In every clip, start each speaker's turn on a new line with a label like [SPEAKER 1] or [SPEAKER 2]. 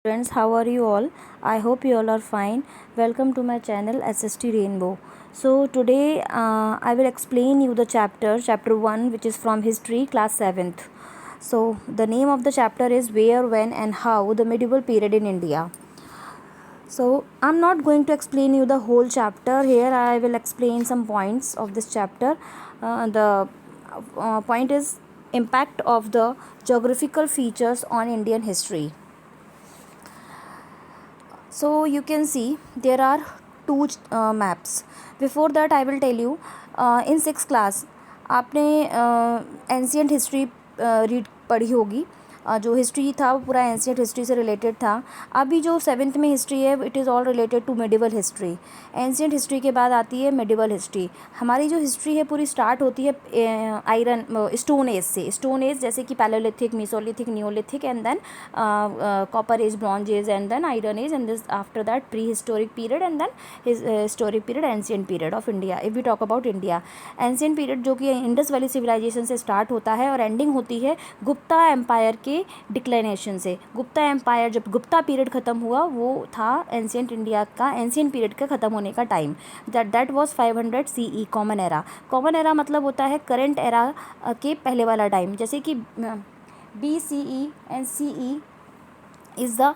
[SPEAKER 1] Friends, how are you all? I hope you all are fine. Welcome to my channel SST Rainbow. So today I will explain you the chapter 1, which is from history class 7th. So the name of the chapter is Where, When and How the Medieval Period in India. So I'm not going to explain you the whole chapter. Here I will explain some points of this chapter. The point is impact of the geographical features on Indian history. So you can see there are two maps. Before that I will tell you, in 6th class आपने ancient history read पढ़ी होगी. जो history था वो पूरा ancient history से related था. अभी जो 7th में हिस्ट्री है it is all related to medieval history. Ancient history के बाद आती है मेडिवल हिस्ट्री. हमारी जो हिस्ट्री है पूरी स्टार्ट होती है आयरन स्टोन एज से. स्टोन एज जैसे कि palaeolithic, mesolithic, neolithic and then copper age, bronze age and then iron age and this after that prehistoric period and then historic period, ancient period of India. If we talk about India, ancient period जो कि Indus valley civilisation से start होता है और ending होती है Gupta empire के declination से. गुप्ता एम्पायर जब गुप्ता पीरियड ख़त्म हुआ वो था एंशियंट इंडिया का, एंशियंट पीरियड का ख़त्म होने का time. That was 500 CE common era. Common era मतलब होता है करंट एरा के पहले वाला टाइम. जैसे कि BCE and CE is the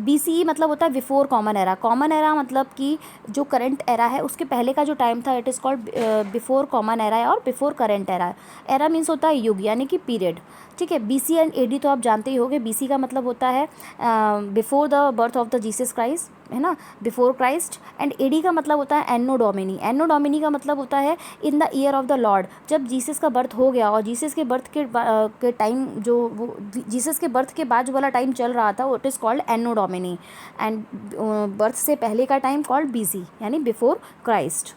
[SPEAKER 1] BCE मतलब होता है before common era. Common era मतलब कि जो करंट एरा है उसके पहले का जो टाइम था it is called before common era और before current era. Era means होता है युग यानी कि पीरियड. ठीक है. BC एंड AD तो आप जानते ही होंगे. BC का मतलब होता है before the birth of the Jesus Christ, है ना, बिफोर क्राइस्ट. एंड AD का मतलब होता है एनो डोमिनी. एनो डोमिनी का मतलब होता है in the year of the Lord. जब जीसस का बर्थ हो गया और जीसस के बर्थ के टाइम जो वो जीसस के बर्थ के बाद जो वाला टाइम चल रहा था it is called anno domini. And birth से पहले का टाइम कॉल्ड BC यानी बिफोर क्राइस्ट.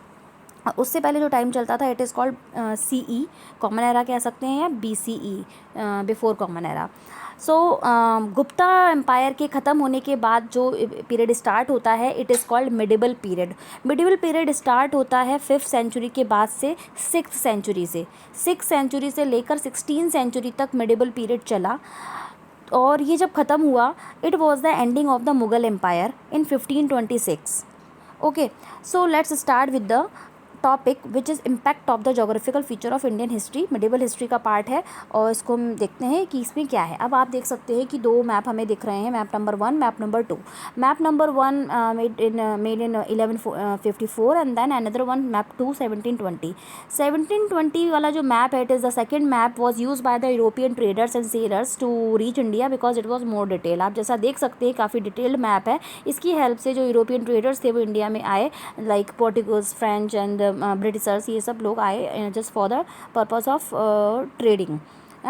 [SPEAKER 1] उससे पहले जो टाइम चलता था it is called CE common era कह सकते हैं या BCE before common era. So Gupta empire के ख़त्म होने के बाद जो पीरियड स्टार्ट होता है it is called medieval period. Medieval period start होता है 5th सेंचुरी के बाद से 6th सेंचुरी से. 6th सेंचुरी से लेकर 16th सेंचुरी तक मिडिवल पीरियड चला और ये जब ख़त्म हुआ it was the ending of the Mughal empire in 1526. Okay, so let's start with the topic which is impact of the geographical feature of Indian history. Medieval history का part है और इसको हम देखते हैं कि इसमें क्या है. अब आप देख सकते हैं कि दो मैप हमें दिख रहे हैं, map number 1, map number 2. Map number 1 made in 1154 and then another one map 2 1720. 1720 वाला जो मैप है it is the second map was use by the European traders and sailors to reach India because it was more detail. आप जैसा देख सकते हैं काफ़ी detailed map है. इसकी हेल्प से जो यूरोपियन ट्रेडर्स थे वो इंडिया में आए, like Portuguese, French and Britishers, ये सब लोग आए just for the purpose of trading,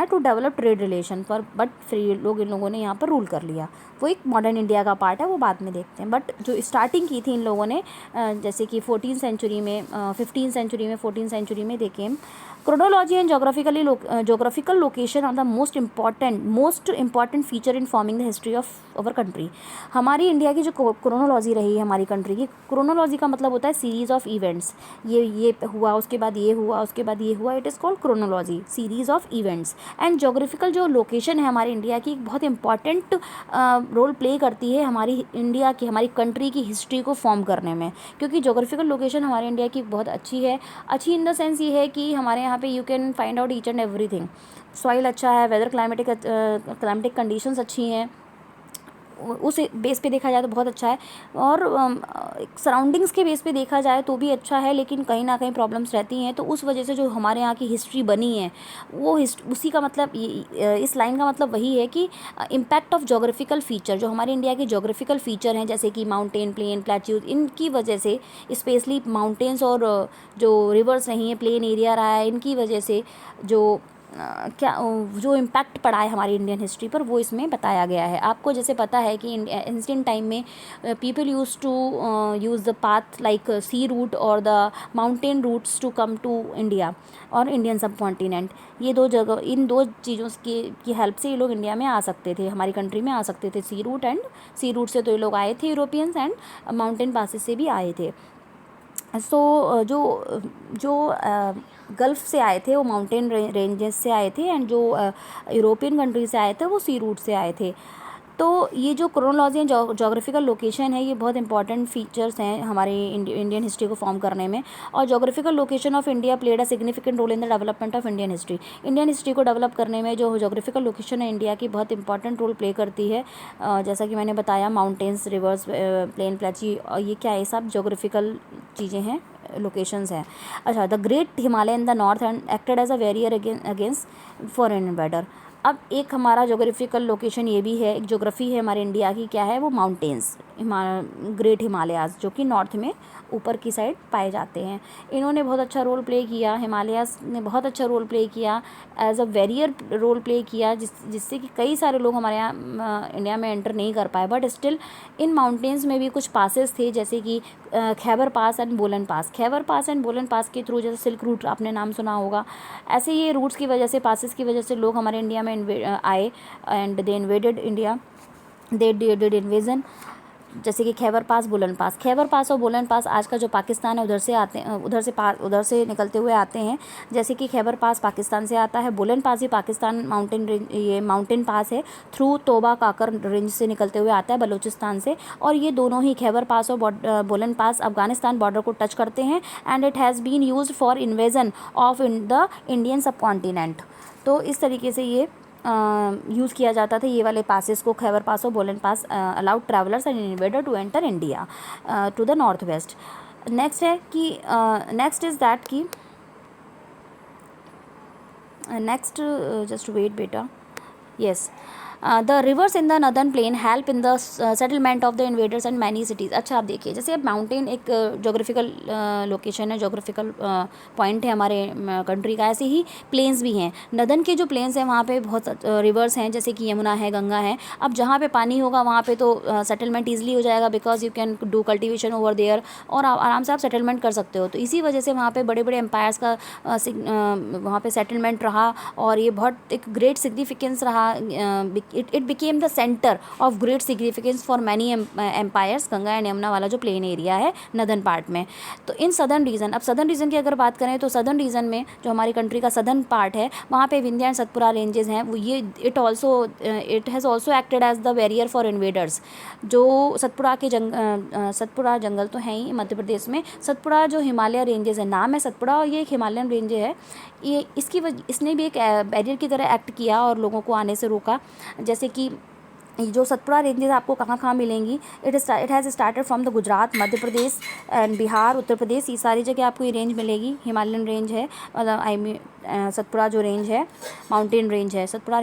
[SPEAKER 1] to develop trade relation पर. बट फ्री लोग इन लोगों ने यहाँ पर रूल कर लिया. वो एक मॉडर्न इंडिया का पार्ट है, वो बाद में देखते हैं. बट जो स्टार्टिंग की थी इन लोगों ने जैसे कि 14th सेंचुरी में, 15th सेंचुरी में, 14th सेंचुरी में देखें. Chronology and geographical location are the most important feature in forming the history of our country. हमारी इंडिया की जो क्रोनोलॉजी रही है हमारी कंट्री की, क्रोनोलॉजी का मतलब होता है सीरीज़ ऑफ इवेंट्स. ये हुआ, उसके बाद ये हुआ, उसके बाद ये हुआ. It is called chronology, series of events. And geographical जो लोकेशन है हमारी इंडिया की बहुत इंपॉर्टेंट रोल प्ले करती है हमारी इंडिया की, हमारी कंट्री की हिस्ट्री को फॉर्म करने में. क्योंकि जोग्राफिकल लोकेशन हमारे इंडिया की बहुत अच्छी है. अच्छी इन द सेंस ये है कि हमारे यहाँ पे you can find out each and everything. Soil अच्छा है, वेदर क्लाइमेटिक कंडीशंस अच्छी हैं, उस बेस पे देखा जाए तो बहुत अच्छा है. और सराउंडिंग्स के बेस पे देखा जाए तो भी अच्छा है, लेकिन कहीं ना कहीं प्रॉब्लम्स रहती हैं. तो उस वजह से जो हमारे यहाँ की हिस्ट्री बनी है वो उसी का मतलब इस लाइन का मतलब वही है कि इम्पैक्ट ऑफ जोग्राफिकल फीचर, जो हमारे इंडिया के जोग्राफिकल फीचर हैं जैसे कि माउंटेन, प्लेन, प्लेट्यूज, इनकी वजह से, स्पेशली माउंटेन्स और जो रिवर्स नहीं है, प्लेन एरिया रहा है, इनकी वजह से जो जो इम्पैक्ट पड़ा है हमारी इंडियन हिस्ट्री पर वो इसमें बताया गया है. आपको जैसे पता है कि एंशिएंट टाइम में people use to use the path like sea route और the mountain routes to come to India और इंडियन सब कॉन्टिनेंट. ये दो जगह, इन दो चीज़ों की हेल्प से ये लोग इंडिया में आ सकते थे, हमारी कंट्री में आ सकते थे. सी रूट से तो ये लोग आए थे यूरोपियंस, एंड माउंटेन पासेस से भी आए थे. सो जो जो गल्फ़ से आए थे वो माउंटेन रेंजेस से आए थे, एंड जो यूरोपियन कंट्री से आए थे वो सी रूट से आए थे. तो ये जो क्रोनोलॉजी एंड जोग्राफिकल लोकेशन है, ये बहुत इंपॉर्टेंट फीचर्स हैं हमारे इंडियन हिस्ट्री को फॉर्म करने में। और geographical location of India played a significant role in the development of Indian history. Indian history को डेवलप करने में जो जोग्राफिकल लोकेशन है इंडिया की, बहुत इंपॉर्टेंट रोल प्ले करती है। जैसा कि मैंने बताया, माउंटेन्स, रिवर्स, प्लेन, प्लेची, और ये क्या है, सब जोग्राफिकल चीज़ें हैं, लोकेशंस हैं। अच्छा, the great Himalaya in the north and acted as a barrier against foreign invader. अब एक हमारा जोग्राफिकल लोकेशन ये भी है, एक जोग्राफी है हमारे इंडिया की, क्या है वो, माउंटेन्स, ग्रेट हिमालयाज़, जो कि नॉर्थ में ऊपर की साइड पाए जाते हैं। इन्होंने बहुत अच्छा रोल प्ले किया, हिमालयाज़ ने बहुत अच्छा रोल प्ले किया, as a barrier role play किया, जिससे कि कई सारे लोग हमारे यहाँ इंडिया में एंटर नहीं कर पाए। बट स्टिल इन माउंटेन्स में भी कुछ पासेस थे, जैसे कि खैबर पास एंड बोलन पास। खैबर पास एंड बोलन पास के थ्रू, जैसे सिल्क रूट आपने नाम सुना होगा, ऐसे ये रूट्स की वजह से, पासेस की वजह से लोग हमारे इंडिया में आए and they invaded India, they did invasion. जैसे कि खैबर पास, बोलन पास। खैबर पास और बोलन पास आज का जो पाकिस्तान है उधर से आते हैं, उधर से निकलते हुए आते हैं। जैसे कि खैबर पास पाकिस्तान से आता है, बोलन पास भी पाकिस्तान माउंटेन रेंज, ये माउंटेन पास है, थ्रू तोबा काकर रेंज से निकलते हुए आता है, बलूचिस्तान से। और ये दोनों ही, खैबर पास और बोलन पास, अफगानिस्तान बॉर्डर को टच करते हैं and it has been used for invasion of in the Indian subcontinent. तो इस तरीके से ये यूज़ किया जाता था, ये वाले पासेस को, खैबर पास और Bolan pass, allowed travellers and invader to enter India to the north west. Next है कि नेक्स्ट इज़ दैट कि नेक्स्ट, जस्ट वेट बेटा, yes, the rivers in the northern plain help in the settlement of the invaders and many cities. अच्छा, आप देखिए, जैसे अब mountain एक जोग्राफिकल लोकेशन है, जोग्राफिकल पॉइंट है हमारे कंट्री का, ऐसे ही प्लेन्स भी हैं। नदर्न के जो प्लेन्स हैं वहाँ पे बहुत रिवर्स हैं, जैसे कि यमुना है, गंगा है। अब जहाँ पे पानी होगा वहाँ पे तो सेटलमेंट ईजिली हो जाएगा, because you can do cultivation over there, और आराम से आप सेटलमेंट कर सकते हो। तो इसी वजह से वहाँ पे बड़े बड़े एम्पायर्स का वहाँ पे सेटलमेंट रहा, और ये बहुत एक ग्रेट सिग्निफिकेंस रहा। it became the center of great significance for many empires। Ganga and Yamuna वाला जो प्लेन एरिया है नदर्न पार्ट में। तो इन सदर्न रीजन, अब सदर्न रीजन की अगर बात करें तो सदर्न रीजन में जो हमारी कंट्री का सदर्न पार्ट है, वहाँ पे विंध्या एंड सतपुरा रेंजेस हैं, वो ये it has also acted as the barrier for invaders. जो सतपुरा जंगल तो है ही मध्य प्रदेश में। सतपुरा जो हिमालय रेंजेस है, नाम है सतपुरा, और ये एक हिमालयन रेंज है। ये इसने भी एक बैरियर की तरह एक्ट किया और लोगों को आने से रोका। जैसे कि जो सतपुरा रेंजेस आपको कहाँ कहाँ मिलेंगी, it has started from the Gujarat, Madhya Pradesh and Bihar, Uttar Pradesh, ये सारी जगह आपको ये रेंज मिलेगी। हिमालयन रेंज है, मतलब सतपुरा जो रेंज है माउंटेन रेंज है। Satpura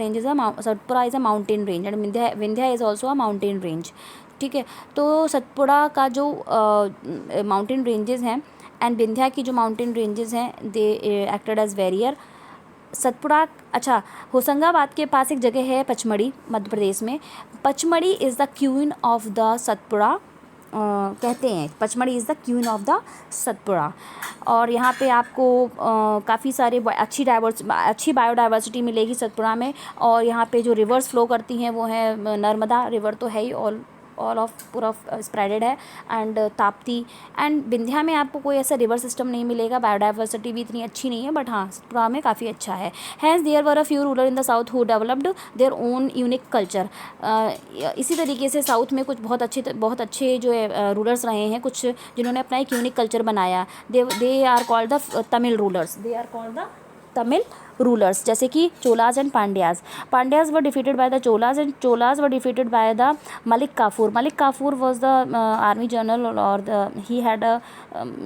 [SPEAKER 1] is a mountain range and Vindhya is also a mountain range. ठीक है, तो सतपुरा का जो माउंटेन रेंजेस हैं एंड विंध्या की जो माउंटेन रेंजेस हैं, they acted as barrier. Satpura, अच्छा, होशंगाबाद के पास एक जगह है पचमढ़ी, मध्य प्रदेश में। Pachmarhi is the queen of the Satpura, कहते हैं Pachmarhi is the queen of the Satpura. और यहाँ पे आपको काफ़ी सारे अच्छी बायोडाइवर्सिटी मिलेगी सतपुड़ा में। और यहाँ पे जो रिवर्स फ्लो करती हैं वो है नर्मदा रिवर, तो है ही ऑल ऑफ पूरा स्प्रेडेड है, एंड ताप्ती एंड विंध्या में आपको कोई ऐसा रिवर सिस्टम नहीं मिलेगा। बायोडाइवर्सिटी भी इतनी अच्छी नहीं है, बट हाँ सतपुड़ा में काफ़ी अच्छा है। Hence there were a few ruler in the south who developed their own unique culture. इसी तरीके से साउथ में कुछ बहुत अच्छे जो है रूलर्स रहे हैं, कुछ जिन्होंने अपना एक यूनिक कल्चर बनाया। They are called the Tamil rulers, Tamil rulers, जैसे कि Cholas and Pandyas were defeated by the Cholas and Cholas were defeated by the Malik Kafur was the army general, और he had a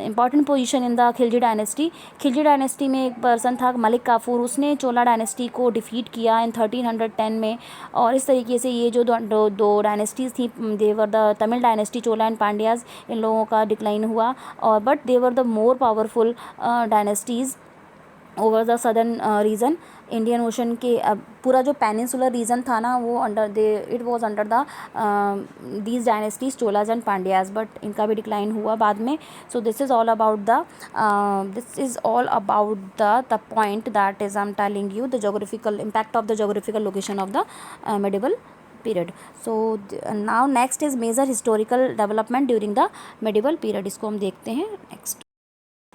[SPEAKER 1] important position in the Khalji dynasty में एक पर्सन था मलिक काफूर, उसने चोला dynasty को defeat किया इन 1310 में। और इस तरीके से ये जो दो डायनेस्टीज़ थी, they were the Tamil dynasty, Chola and Pandyas, इन लोगों का डिक्लाइन हुआ। और but they were the more powerful dynasties over the southern region. Indian ocean के पूरा जो पेनिनसुलर रीजन था ना, वो it was under the these dynasties, Cholas and Pandyas, but इनका भी डिक्लाइन हुआ बाद में। So this is all about the point that is I am telling you, the geographical impact of the geographical location of the medieval period. So now next is major historical development during the medieval period. इसको हम देखते हैं next.